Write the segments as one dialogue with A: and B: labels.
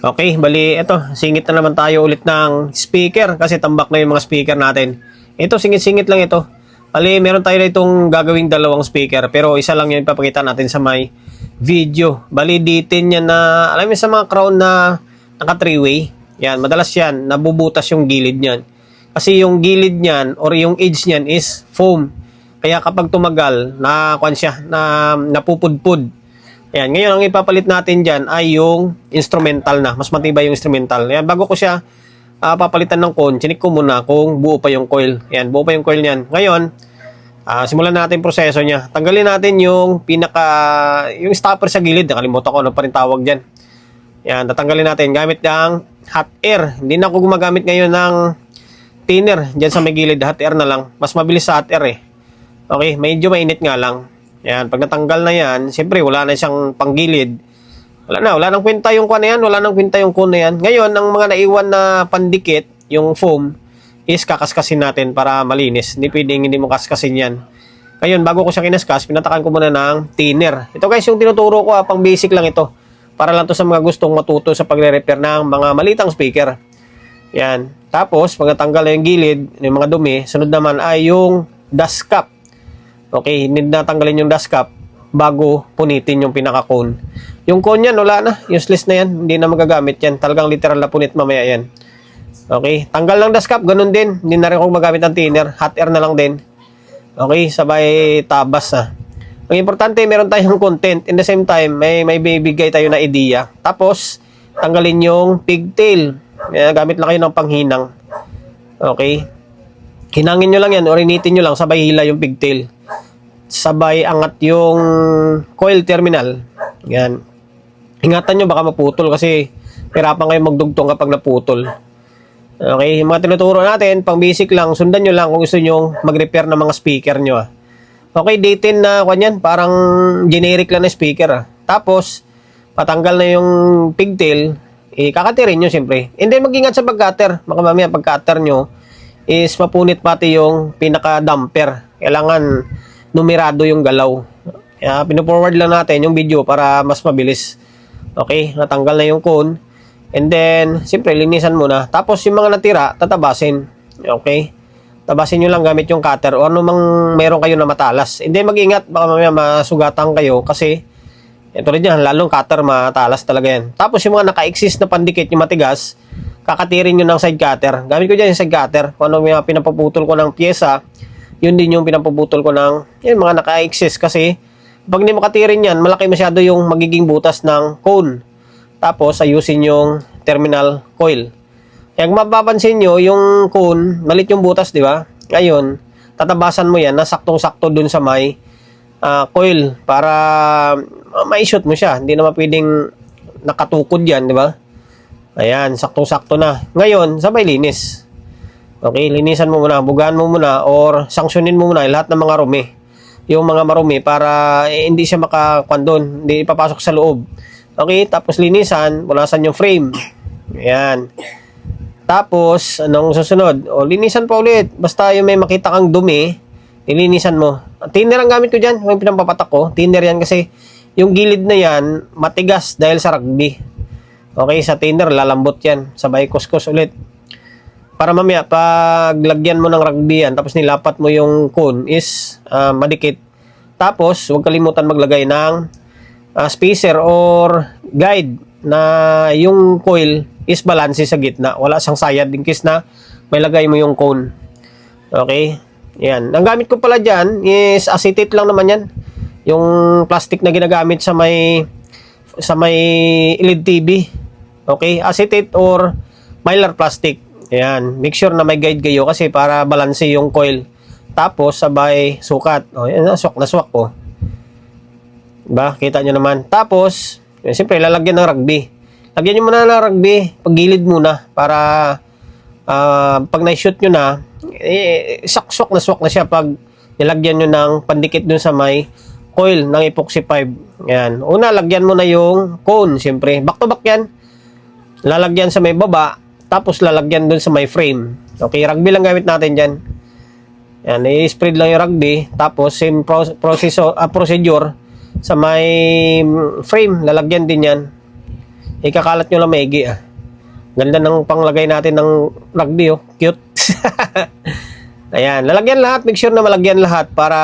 A: Okay, bali, ito, singit na naman tayo ulit ng speaker kasi tambak na yung mga speaker natin. Ito, singit-singit lang ito. Bali, meron tayo na itong gagawing dalawang speaker pero isa lang yung ipapakita natin sa may video. Bali, D10 yan na, alam mo sa mga crown na naka 3-way, yan, madalas yan, nabubutas yung gilid niyan. Kasi yung gilid niyan or yung edge niyan is foam. Kaya kapag tumagal, napupudpud. Ayan, ngayon ang ipapalit natin dyan ay yung instrumental na. Mas matibay yung instrumental. Ayan, bago ko siya papalitan ng cone, chinik ko muna kung buo pa yung coil. Ayan, buo pa yung coil niyan. Ngayon, simulan natin yung proseso niya. Tanggalin natin yung yung stopper sa gilid. Nakalimutan ko ano pa rin tawag dyan. Ayan, tatanggalin natin gamit ng hot air. Hindi na ako gumagamit ngayon ng thinner dyan sa may gilid. Hot air na lang. Mas mabilis sa hot air eh. Okay, medyo mainit nga lang. Yan, pag natanggal na yan, siyempre wala na siyang panggilid. Wala nang kwenta yung kuha na yan, wala nang kwenta yung cone na yan. Ngayon, ang mga naiwan na pandikit, yung foam, is kakaskasin natin para malinis. Hindi mo kaskasin yan. Ngayon, bago ko siya kinaskas, pinatakan ko muna ng thinner. Ito guys, yung tinuturo ko, pang basic lang ito. Para lang to sa mga gustong matuto sa pagre-repair ng mga malitang speaker. Yan. Tapos, pag natanggal na yung gilid, yung mga dumi, sunod naman ay yung dust cap. Okay, hindi na tanggalin yung dust cap bago punitin yung pinaka-cone. Yung cone yan, wala na. Useless na yan. Hindi na magagamit yan. Talagang literal na punit mamaya yan. Okay, tanggal ng dust cap. Ganun din. Hindi na rin akong magamit ng thinner. Hot air na lang din. Okay, sabay tabas na. Ang importante, meron tayong content. In the same time, may bibigay tayo na idea. Tapos, tanggalin yung pigtail. Gamit lang kayo ng panghinang. Okay. Hinangin nyo lang yan. Orinitin nyo lang. Sabay hila yung pigtail. Sabay angat yung coil terminal. Yan. Ingatan nyo baka maputol kasi hirapan kayo magdugtong kapag naputol. Okay, yung mga tinuturo natin, pang basic lang, sundan nyo lang kung gusto nyo mag-repair ng mga speaker nyo. Okay, D10 na kanyan, parang generic lang na speaker. Tapos, patanggal na yung pigtail, kakatirin nyo siyempre. And then mag-ingat sa pag-cutter. Mamaya pag-cutter nyo is mapunit pati yung pinaka-damper. Kailangan numerado yung galaw. Pinu-forward lang natin yung video para mas mabilis. Okay, natanggal na yung cone. And then, siyempre, linisan muna. Tapos, yung mga natira, tatabasin. Okay? Tabasin nyo lang gamit yung cutter o ano mang meron kayo na matalas. And then, mag-ingat. Baka mamaya masugatan kayo kasi ito rin yan, lalong cutter matalas talaga yan. Tapos, yung mga naka-exist na pandikit, yung matigas, kakatirin nyo ng side cutter. Gamit ko dyan yung side cutter. Kung ano yung pinapaputol ko ng pyesa, yun din yung pinapabutol ko ng mga naka-exist kasi pag hindi makatirin yan, malaki masyado yung magiging butas ng cone. Tapos, ayusin yung terminal coil. Kaya kung mapapansin nyo, yung cone, malit yung butas, di ba? Ngayon, tatabasan mo yan na saktong-sakto dun sa may coil para ma-shoot mo siya. Hindi naman pwedeng nakatukod yan, di ba? Ayan, saktong-sakto na. Ngayon, sabay linis. Okay, linisan mo muna, bugaan mo muna, or sanksyonin mo muna lahat ng mga rumi. Yung mga marumi para hindi siya makakwan, hindi ipapasok sa loob. Okay, tapos linisan, punasan yung frame. Ayan. Tapos, anong susunod? O, linisan pa ulit. Basta yung may makita kang dumi, ilinisan mo. Thinner ang gamit ko dyan, yung pinampapatak ko. Thinner yan kasi yung gilid na yan, matigas dahil sa rugby. Okay, sa thinner, lalambot yan. Sabay kuskus ulit. Para mamaya, pag lagyan mo ng rugby yan, tapos nilapat mo yung cone is madikit. Tapos, huwag kalimutan maglagay ng spacer or guide na yung coil is balance sa gitna. Wala siyang sayad in case na may lagay mo yung cone. Okay? Yan. Ang gamit ko pala dyan is acetate lang naman yan. Yung plastic na ginagamit sa may LED TV. Okay? Acetate or mylar plastic. Ayan, make sure na may guide kayo kasi para balanse yung coil. Tapos, sabay sukat. O, yan, swak na swak po. Diba? Kita nyo naman. Tapos, siyempre, lalagyan ng rugby. Lagyan nyo muna ng rugby. Paggilid muna. Para, pag na-shoot nyo na, swak na siya pag nilagyan nyo ng pandikit dun sa may coil ng epoxy pipe. Ayan. Una, lagyan mo na yung cone, siyempre. Back to back yan. Lalagyan sa may baba. Tapos lalagyan dun sa may frame. Okay, rugby lang gamit natin dyan. Yan, i-spread lang yung rugby. Tapos same procedure sa may frame. Lalagyan din yan. Ikakalat nyo lang maigi ah. Ganda ng panglagay natin ng rugby oh. Cute. Ayan, lalagyan lahat. Make sure na malagyan lahat para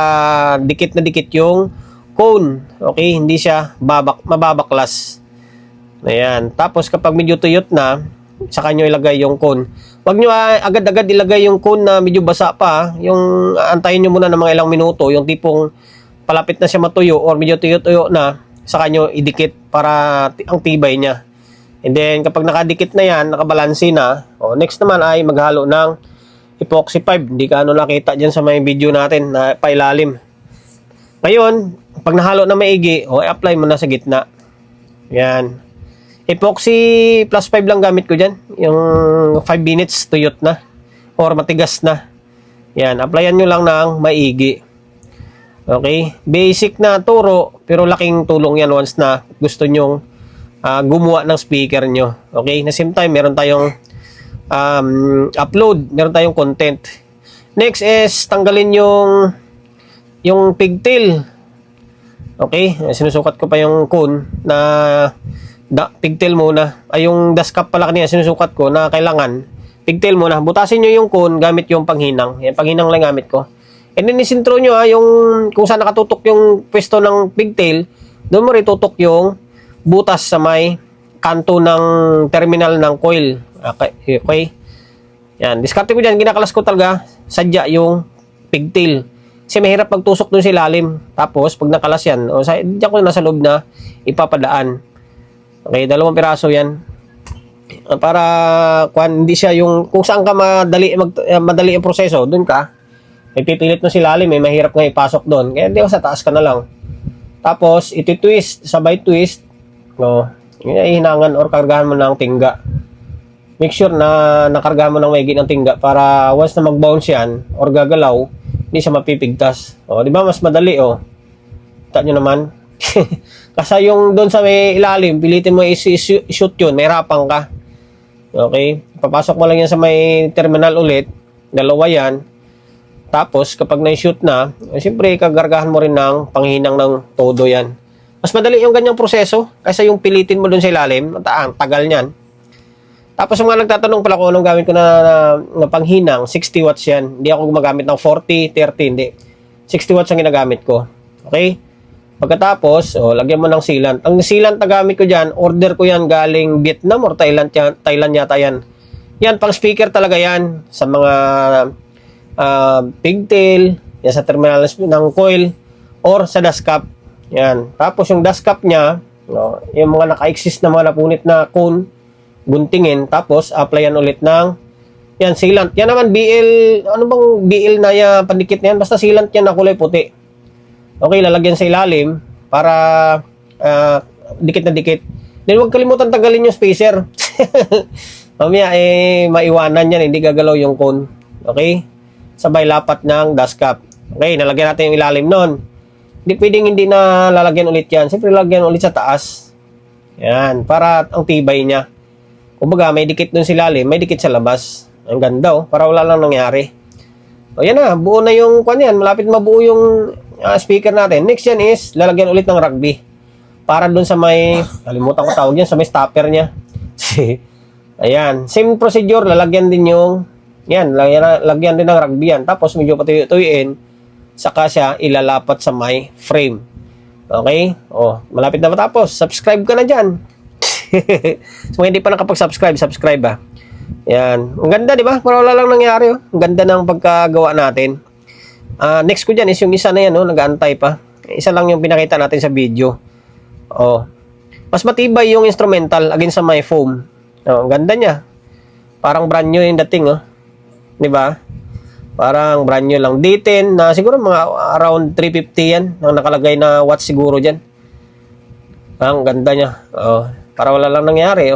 A: dikit na dikit yung cone. Okay, hindi siya mababaklas. Ayan, tapos kapag medyo tuyot na, saka nyo ilagay yung cone. Huwag nyo agad-agad ilagay yung cone na medyo basa pa. Yung antayin nyo muna ng mga ilang minuto. Yung tipong palapit na siya matuyo or medyo tuyo-tuyo na, saka nyo idikit para ang tibay niya. And then, kapag nakadikit na yan, nakabalansi na, next naman ay maghalo ng epoxy pipe. Hindi ka nakita dyan sa may video natin na pailalim. Ngayon, pag nahalo na maigi, apply mo na sa gitna. Yan. Epoxy plus 5 lang gamit ko dyan. Yung 5 minutes, tuyot na. Or matigas na. Yan, applyan nyo lang ng maigi. Okay? Basic na turo, pero laking tulong yan once na gusto nyong gumawa ng speaker nyo. Okay? Na same time, meron tayong upload, meron tayong content. Next is tanggalin yung pigtail. Okay? Sinusukat ko pa yung cone na pigtail muna. Ay, yung dust cap pala kanina sinusukat ko na kailangan pigtail muna. Butasin nyo yung cone gamit yung panghinang. Yan, panghinang lang gamit ko. And then isintro nyo yung kung saan nakatutok yung pwesto ng pigtail, doon mo rin tutok yung butas sa may kanto ng terminal ng coil. Okay? Yan. Diskarte ko dyan. Ginakalas ko talaga sadya yung pigtail. Kasi mahirap magtusok dun sa ilalim. Tapos, pag nakalas yan, diyan ko nasa loob na ipapadaan. Okay? 2 piraso yan. Para hindi siya yung kung saan ka madali ang proseso, dun ka. May pipilit mo sa ilalim. Mahirap nga ipasok dun. Kaya di ko sa taas ka na lang. Tapos, iti-twist. Sabay twist. Hinangan or kargahan mo ng tingga. Make sure na nakargahan mo ng maigi ng tingga para once na mag-bounce yan or gagalaw, hindi siya mapipigtas. Di ba mas madali Kita nyo naman. Kasi yung doon sa may ilalim, pilitin mo i-shoot yun, may rapang ka. Okay? Papasok mo lang yan sa may terminal ulit. 2 yan. Tapos kapag na-shoot na, siyempre kagargahan mo rin ng panghinang ng todo yan. Mas madali yung ganyang proseso kaysa yung pilitin mo dun sa ilalim. Ang tagal niyan. Tapos yung mga nagtatanong pala kung anong gamit ko na panghinang, 60 watts yan. Hindi ako gumagamit ng 40, 30, hindi. 60 watts ang ginagamit ko. Okay? Pagkatapos, lagyan mo ng sealant. Ang sealant na gamit ko dyan, order ko yan galing Vietnam or Thailand yata yan. Yan, pang speaker talaga yan. Sa mga pigtail, yan sa terminal ng coil, or sa dust cap. Yan. Tapos yung dust cap niya, yung mga naka-exist na mga napunit na cone, guntingin, tapos applyan ulit ng yan, sealant. Yan naman BL, ano bang BL na pandikit na yan? Basta sealant yan na kulay puti. Okay, lalagyan sa ilalim para dikit na dikit. Then huwag kalimutan tanggalin yung spacer. Mamaya maiwanan yan, hindi gagalaw yung cone. Okay? Sabay lapat ng dust cap. Okay, nalagyan natin yung ilalim nun. Hindi pwedeng hindi na lalagyan ulit yan. Siyempre, lalagyan ulit sa taas. Yan, para ang tibay niya. Kumbaga, may dikit dun sa ilalim, may dikit sa labas. Ang ganda para wala lang nangyari. Yan na, buo na yung yan. Malapit mabuo yung speaker natin. Next yan is, lalagyan ulit ng rugby. Para dun sa may, kalimutan ko tawag yan, sa may stopper niya. Ayan, same procedure, lalagyan din yung, lagyan din ng rugby yan. Tapos, medyo patuyuin, saka siya ilalapat sa may frame. Okay? Malapit na matapos. Subscribe ka na dyan. So, hindi pa nakapag-subscribe, subscribe Yan. Ang ganda, di ba? Para wala lang nangyari. Ang ganda ng pagkagawa natin. Next ko dyan is yung isa na yan, nag-aantay pa. Isa lang yung pinakita natin sa video. Mas matibay yung instrumental against sa my foam. Ang ganda niya. Parang brand new yung dating, di ba? Parang brand new lang. D10 na siguro mga around 350 yan. Ang nakalagay na watts siguro dyan. Ang ganda niya. Para wala lang nangyari.